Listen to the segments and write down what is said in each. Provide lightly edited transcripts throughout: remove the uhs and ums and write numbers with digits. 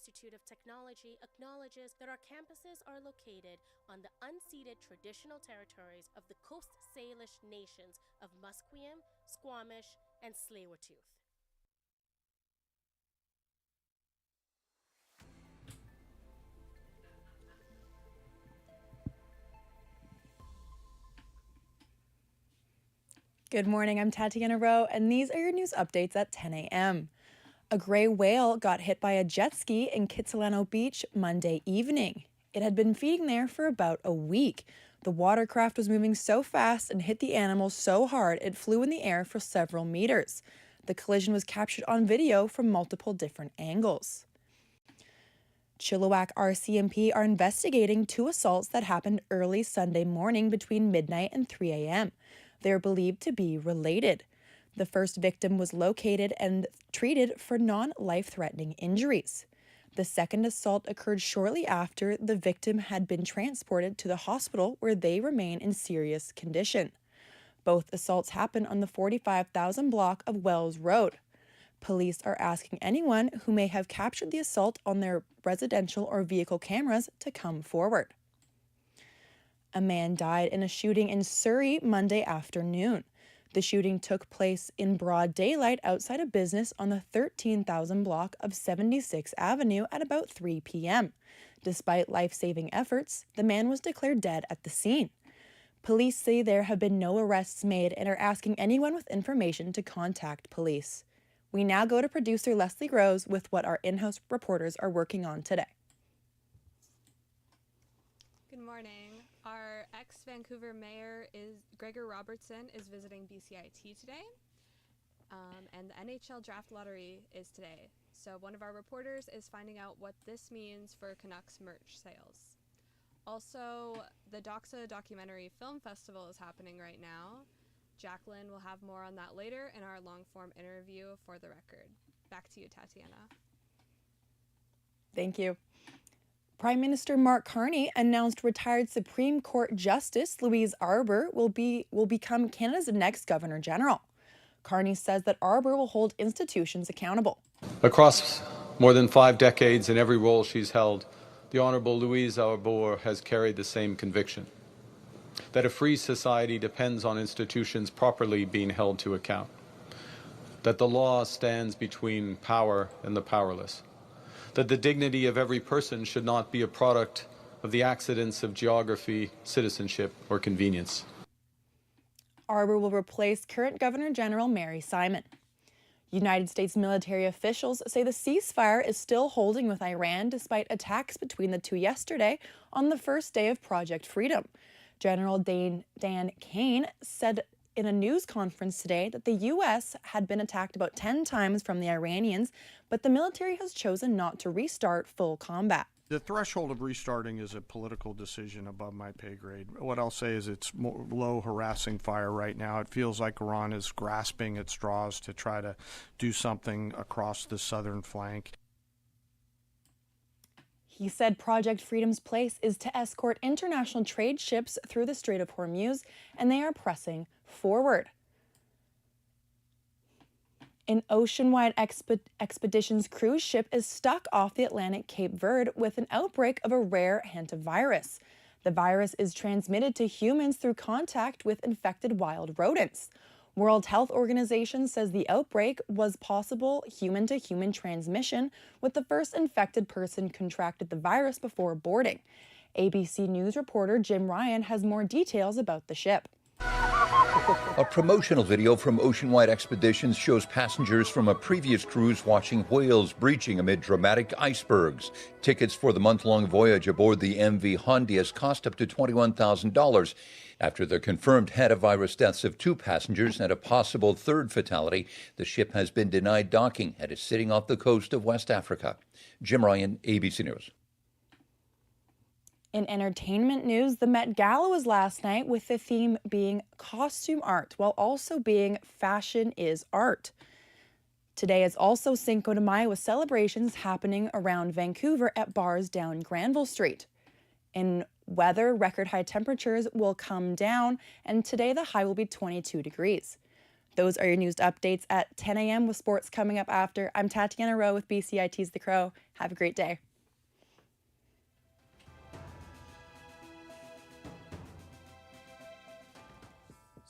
Institute of Technology acknowledges that our campuses are located on the unceded traditional territories of the Coast Salish nations of Musqueam, Squamish, and Tsleil-Waututh. Good morning, I'm Tatiana Rowe, and these are your news updates at 10 a.m. A gray whale got hit by a jet ski in Kitsilano Beach Monday evening. It had been feeding there for about a week. The watercraft was moving so fast and hit the animal so hard it flew in the air for several meters. The collision was captured on video from multiple different angles. Chilliwack RCMP are investigating 2 assaults that happened early Sunday morning between midnight and 3 a.m. They are believed to be related. The first victim was located and treated for non-life-threatening injuries. The second assault occurred shortly after the victim had been transported to the hospital where they remain in serious condition. Both assaults happened on the 45,000 block of Wells Road. Police are asking anyone who may have captured the assault on their residential or vehicle cameras to come forward. A man died in a shooting in Surrey Monday afternoon. The shooting took place in broad daylight outside a business on the 13,000 block of 76th Avenue at about 3 p.m. Despite life-saving efforts, the man was declared dead at the scene. Police say there have been no arrests made and are asking anyone with information to contact police. We now go to producer Leslie Rose with what our in-house reporters are working on today. Good morning. Our ex-Vancouver mayor Gregor Robertson is visiting BCIT today, and the NHL draft lottery is today. So one of our reporters is finding out what this means for Canucks merch sales. Also, the Doxa Documentary Film Festival is happening right now. Jacqueline will have more on that later in our long-form interview for the record. Back to you, Tatiana. Thank you. Prime Minister Mark Carney announced retired Supreme Court Justice Louise Arbour will become Canada's next Governor General. Carney says that Arbour will hold institutions accountable. Across more than 5 decades in every role she's held, the Honourable Louise Arbour has carried the same conviction, that a free society depends on institutions properly being held to account, that the law stands between power and the powerless, that the dignity of every person should not be a product of the accidents of geography, citizenship, or convenience. Arbour will replace current Governor General Mary Simon. United States military officials say the ceasefire is still holding with Iran despite attacks between the two yesterday on the first day of Project Freedom. General Dan Kane said in a news conference today that the U.S. had been attacked about 10 times from the Iranians, but the military has chosen not to restart full combat. The threshold of restarting is a political decision above my pay grade. What I'll say is it's more low harassing fire right now. It feels like Iran is grasping at straws to try to do something across the southern flank. He said Project Freedom's place is to escort international trade ships through the Strait of Hormuz, and they are pressing forward. An ocean-wide expeditions cruise ship is stuck off the Atlantic Cape Verde with an outbreak of a rare hantavirus. The virus is transmitted to humans through contact with infected wild rodents. World Health Organization says the outbreak was possible human-to-human transmission, with the first infected person contracted the virus before boarding. ABC News reporter Jim Ryan has more details about the ship. A promotional video from Ocean-Wide Expeditions shows passengers from a previous cruise watching whales breaching amid dramatic icebergs. Tickets for the month-long voyage aboard the MV Hondius cost up to $21,000. After the confirmed hantavirus deaths of 2 passengers and a possible 3rd fatality, the ship has been denied docking and is sitting off the coast of West Africa. Jim Ryan, ABC News. In entertainment news, the Met Gala was last night with the theme being costume art, while also being fashion is art. Today is also Cinco de Mayo with celebrations happening around Vancouver at bars down Granville Street. In weather, record high temperatures will come down, and today the high will be 22 degrees. Those are your news updates at 10 a.m. with sports coming up after. I'm Tatiana Rowe with BCIT's The Crow. Have a great day.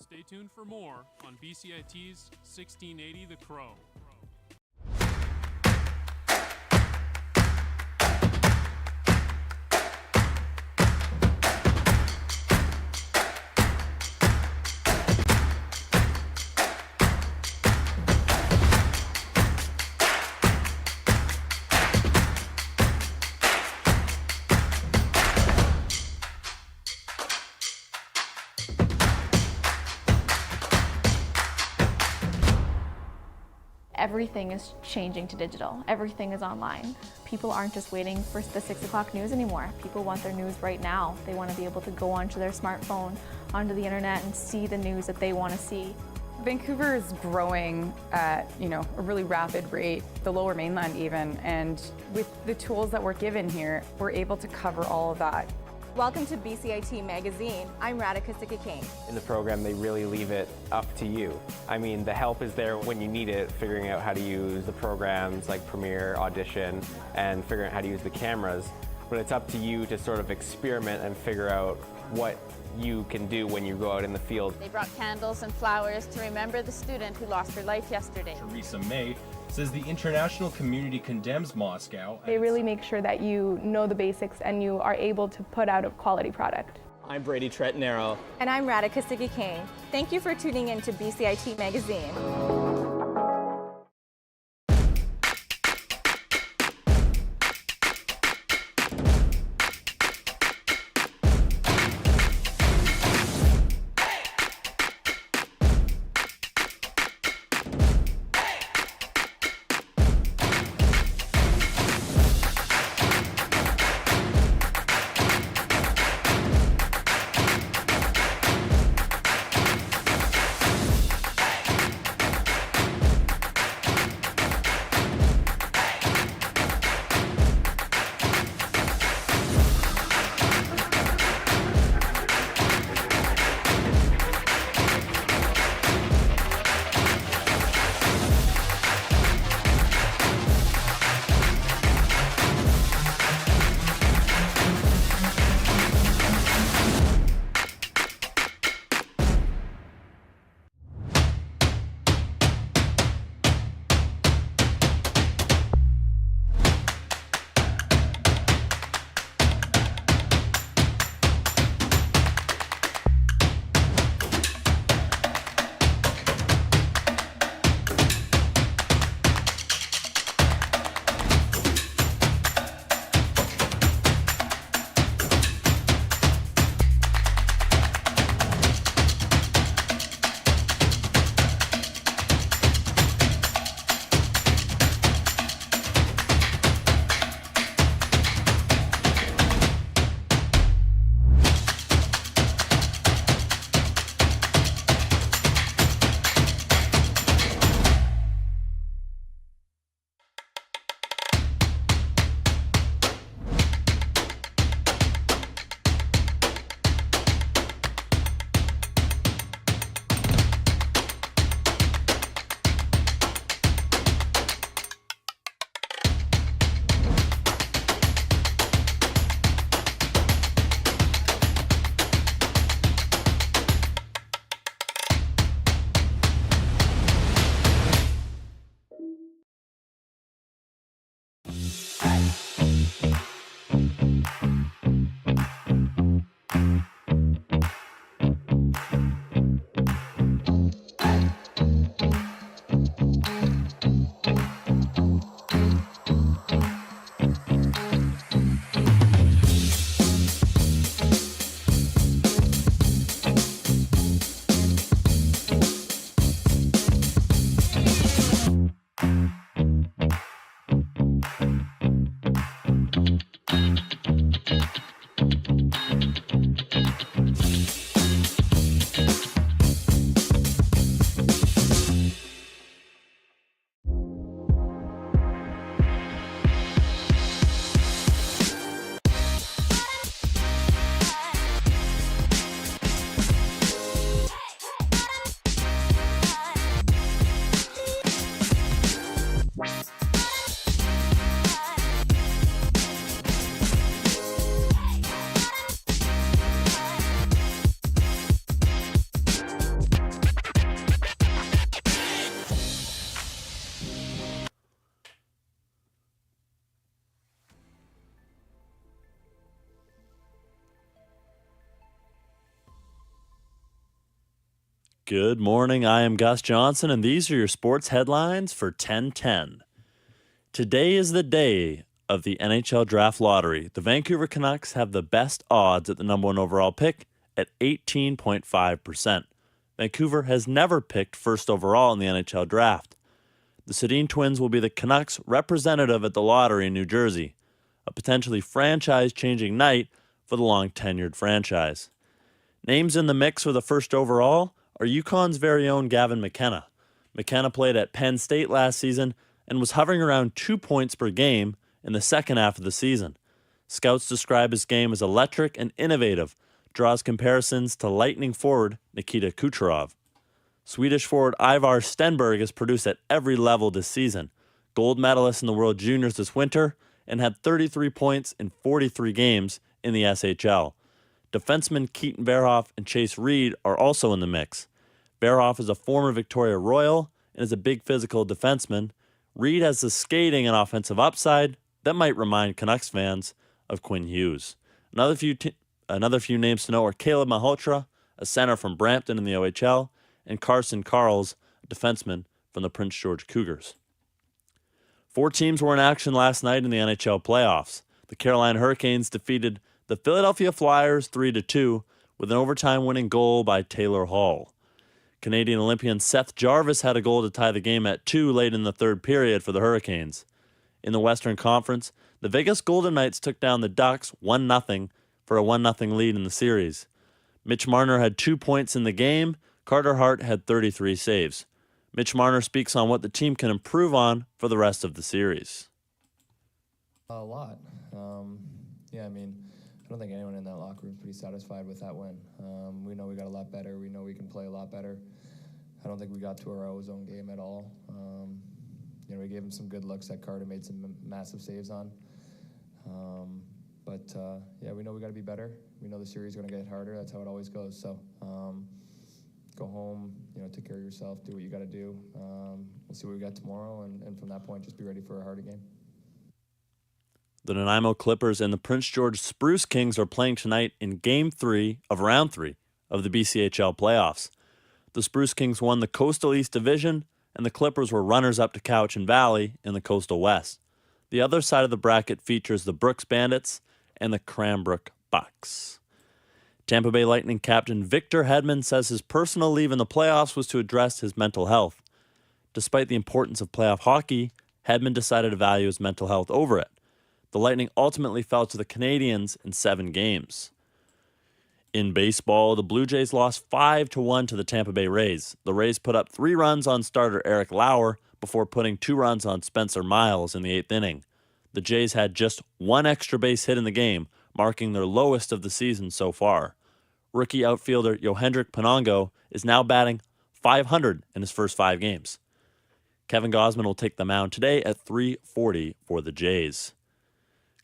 Stay tuned for more on BCIT's 1680 The Crow. Everything is changing to digital. Everything is online. People aren't just waiting for the 6 o'clock news anymore. People want their news right now. They want to be able to go onto their smartphone, onto the internet, and see the news that they want to see. Vancouver is growing at, a really rapid rate, the Lower Mainland even, and with the tools that we're given here, we're able to cover all of that. Welcome to BCIT Magazine. I'm Radhika Sikakane. In the program, they really leave it up to you. I mean, the help is there when you need it, figuring out how to use the programs like Premiere, Audition, and figuring out how to use the cameras. But it's up to you to sort of experiment and figure out what you can do when you go out in the field. They brought candles and flowers to remember the student who lost her life yesterday. Theresa May says the international community condemns Moscow. They really make sure that you know the basics and you are able to put out a quality product. I'm Brady Trettanero. And I'm Radhika Sikakane. Thank you for tuning in to BCIT Magazine. Good morning, I am Gus Johnson, and these are your sports headlines for 10/10. Today is the day of the NHL Draft Lottery. The Vancouver Canucks have the best odds at the number 1 overall pick at 18.5%. Vancouver has never picked first overall in the NHL Draft. The Sedin twins will be the Canucks' representative at the lottery in New Jersey, a potentially franchise-changing night for the long-tenured franchise. Names in the mix for the first overall are UConn's very own Gavin McKenna. McKenna played at Penn State last season and was hovering around 2 points per game in the second half of the season. Scouts describe his game as electric and innovative, draws comparisons to Lightning forward Nikita Kucherov. Swedish forward Ivar Stenberg has produced at every level this season, gold medalist in the World Juniors this winter, and had 33 points in 43 games in the SHL. Defensemen Keaton Verhoff and Chase Reed are also in the mix. Verhoff is a former Victoria Royal and is a big physical defenseman. Reed has the skating and offensive upside that might remind Canucks fans of Quinn Hughes. Another few names to know are Caleb Malhotra, a center from Brampton in the OHL, and Carson Carls, a defenseman from the Prince George Cougars. 4 teams were in action last night in the NHL playoffs. The Carolina Hurricanes defeated the Philadelphia Flyers 3-2 with an overtime-winning goal by Taylor Hall. Canadian Olympian Seth Jarvis had a goal to tie the game at 2 late in the third period for the Hurricanes. In the Western Conference, the Vegas Golden Knights took down the Ducks 1-0 for a 1-0 lead in the series. Mitch Marner had 2 points in the game. Carter Hart had 33 saves. Mitch Marner speaks on what the team can improve on for the rest of the series. A lot. I don't think anyone in that locker room is pretty satisfied with that win. We know we got a lot better. We know we can play a lot better. I don't think we got to our ozone game at all. We gave him some good looks that Carter made some massive saves on. We know we got to be better. We know the series is going to get harder. That's how it always goes. So go home, take care of yourself, do what you got to do. We'll see what we got tomorrow, and from that point, just be ready for a harder game. The Nanaimo Clippers and the Prince George Spruce Kings are playing tonight in Game 3 of Round 3 of the BCHL playoffs. The Spruce Kings won the Coastal East Division, and the Clippers were runners-up to Cowichan Valley in the Coastal West. The other side of the bracket features the Brooks Bandits and the Cranbrook Bucks. Tampa Bay Lightning captain Victor Hedman says his personal leave in the playoffs was to address his mental health. Despite the importance of playoff hockey, Hedman decided to value his mental health over it. The Lightning ultimately fell to the Canadiens in 7 games. In baseball, the Blue Jays lost 5-1 to the Tampa Bay Rays. The Rays put up 3 runs on starter Eric Lauer before putting 2 runs on Spencer Miles in the 8th inning. The Jays had just 1 extra base hit in the game, marking their lowest of the season so far. Rookie outfielder Yohendrick Pinongo is now batting .500 in his first 5 games. Kevin Gausman will take the mound today at 3:40 for the Jays.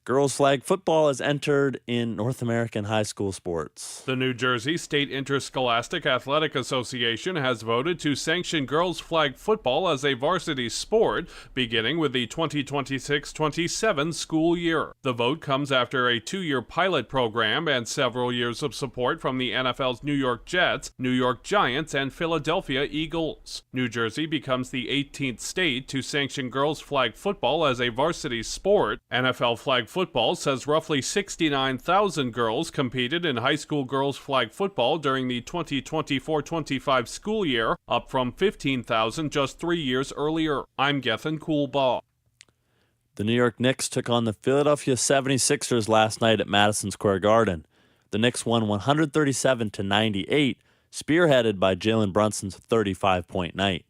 Girls flag football has entered in North American high school sports. The New Jersey State Interscholastic Athletic Association has voted to sanction girls flag football as a varsity sport, beginning with the 2026-27 school year. The vote comes after a 2-year pilot program and several years of support from the NFL's New York Jets, New York Giants, and Philadelphia Eagles. New Jersey becomes the 18th state to sanction girls flag football as a varsity sport. NFL flag football says roughly 69,000 girls competed in high school girls flag football during the 2024-25 school year, up from 15,000 just 3 years earlier. I'm Gethin Coolbaugh. The New York Knicks took on the Philadelphia 76ers last night at Madison Square Garden. The Knicks won 137-98, spearheaded by Jalen Brunson's 35-point night.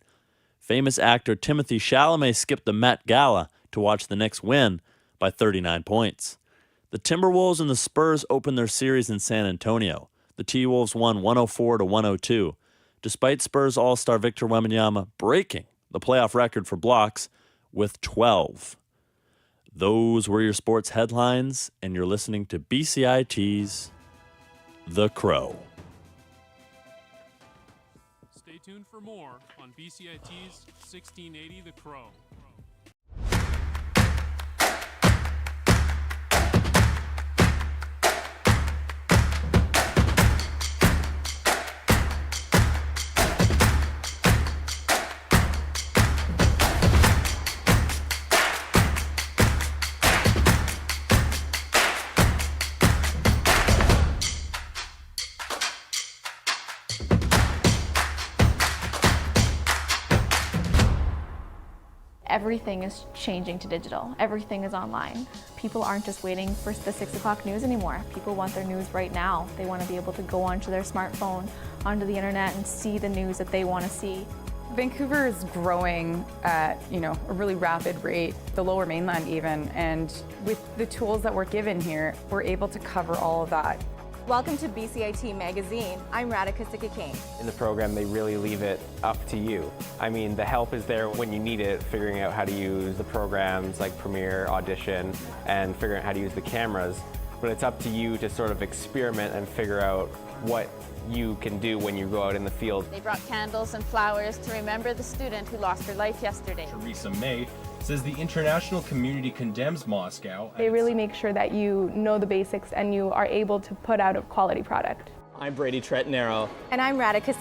Famous actor Timothée Chalamet skipped the Met Gala to watch the Knicks win by 39 points. The Timberwolves and the Spurs opened their series in San Antonio. The T-Wolves won 104-102, despite Spurs All-Star Victor Wembanyama breaking the playoff record for blocks with 12. Those were your sports headlines, and you're listening to BCIT's The Crow. Stay tuned for more on BCIT's 1680 The Crow. Everything is changing to digital. Everything is online. People aren't just waiting for the 6 o'clock news anymore. People want their news right now. They want to be able to go onto their smartphone, onto the internet, and see the news that they want to see. Vancouver is growing at, a really rapid rate, the Lower Mainland even, and with the tools that we're given here, we're able to cover all of that. Welcome to BCIT Magazine. I'm Radhika Sikakane. In the program, they really leave it up to you. I mean, the help is there when you need it, figuring out how to use the programs like Premiere, Audition, and figuring out how to use the cameras. But it's up to you to sort of experiment and figure out what you can do when you go out in the field. They brought candles and flowers to remember the student who lost her life yesterday. Theresa May says the international community condemns Moscow. They really make sure that you know the basics and you are able to put out a quality product. I'm Brady Tretanero. And I'm Radhika Sikakane.